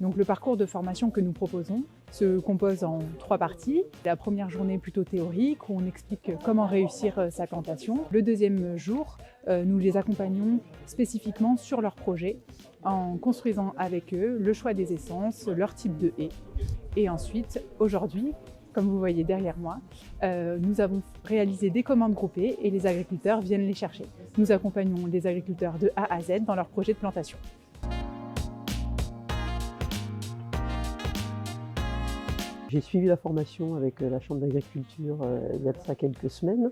Donc le parcours de formation que nous proposons se compose en 3 parties. La première journée plutôt théorique où on explique comment réussir sa plantation. Le deuxième jour, nous les accompagnons spécifiquement sur leur projet en construisant avec eux le choix des essences, leur type de haies. Et ensuite, aujourd'hui, comme vous voyez derrière moi, nous avons réalisé des commandes groupées et les agriculteurs viennent les chercher. Nous accompagnons les agriculteurs de A à Z dans leur projet de plantation. J'ai suivi la formation avec la Chambre d'agriculture il y a de ça quelques semaines.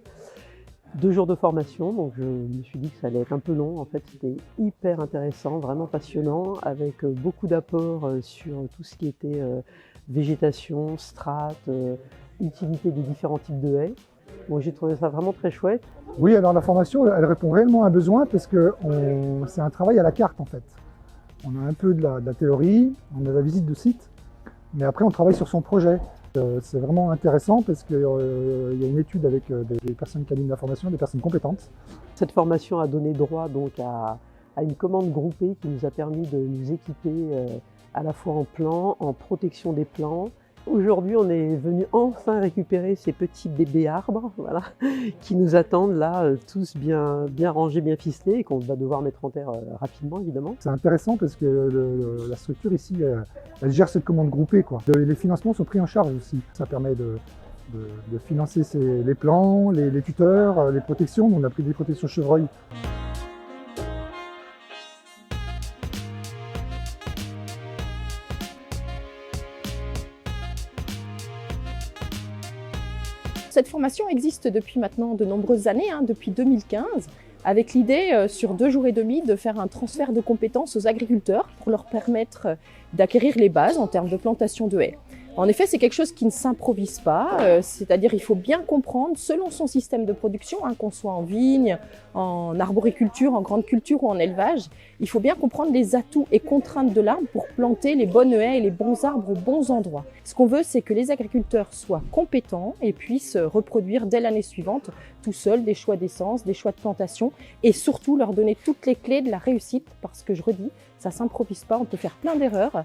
2 jours de formation, donc je me suis dit que ça allait être un peu long. En fait, c'était hyper intéressant, vraiment passionnant, avec beaucoup d'apports sur tout ce qui était végétation, strates, utilité des différents types de haies. Bon, j'ai trouvé ça vraiment très chouette. Oui, alors la formation, elle répond réellement à un besoin parce que c'est un travail à la carte en fait. On a un peu de la théorie, on a la visite de site, mais après on travaille sur son projet. C'est vraiment intéressant parce qu'il y a une étude avec des personnes qui animent la formation, des personnes compétentes. Cette formation a donné droit donc à une commande groupée qui nous a permis de nous équiper à la fois en plants, en protection des plants. Aujourd'hui, on est venu enfin récupérer ces petits bébés arbres, voilà, qui nous attendent là, tous bien rangés, bien ficelés, et qu'on va devoir mettre en terre rapidement, évidemment. C'est intéressant parce que la structure ici, elle gère cette commande groupée, quoi. Les financements sont pris en charge aussi. Ça permet de financer les plants, les tuteurs, les protections. On a pris des protections chevreuil. Cette formation existe depuis maintenant de nombreuses années, depuis 2015, avec l'idée sur 2 jours et demi de faire un transfert de compétences aux agriculteurs pour leur permettre d'acquérir les bases en termes de plantation de haies. En effet, c'est quelque chose qui ne s'improvise pas, c'est-à-dire il faut bien comprendre selon son système de production, qu'on soit en vigne, en arboriculture, en grande culture ou en élevage, il faut bien comprendre les atouts et contraintes de l'arbre pour planter les bonnes haies et les bons arbres aux bons endroits. Ce qu'on veut, c'est que les agriculteurs soient compétents et puissent reproduire dès l'année suivante tout seuls des choix d'essence, des choix de plantation et surtout leur donner toutes les clés de la réussite parce que je redis, ça ne s'improvise pas, on peut faire plein d'erreurs.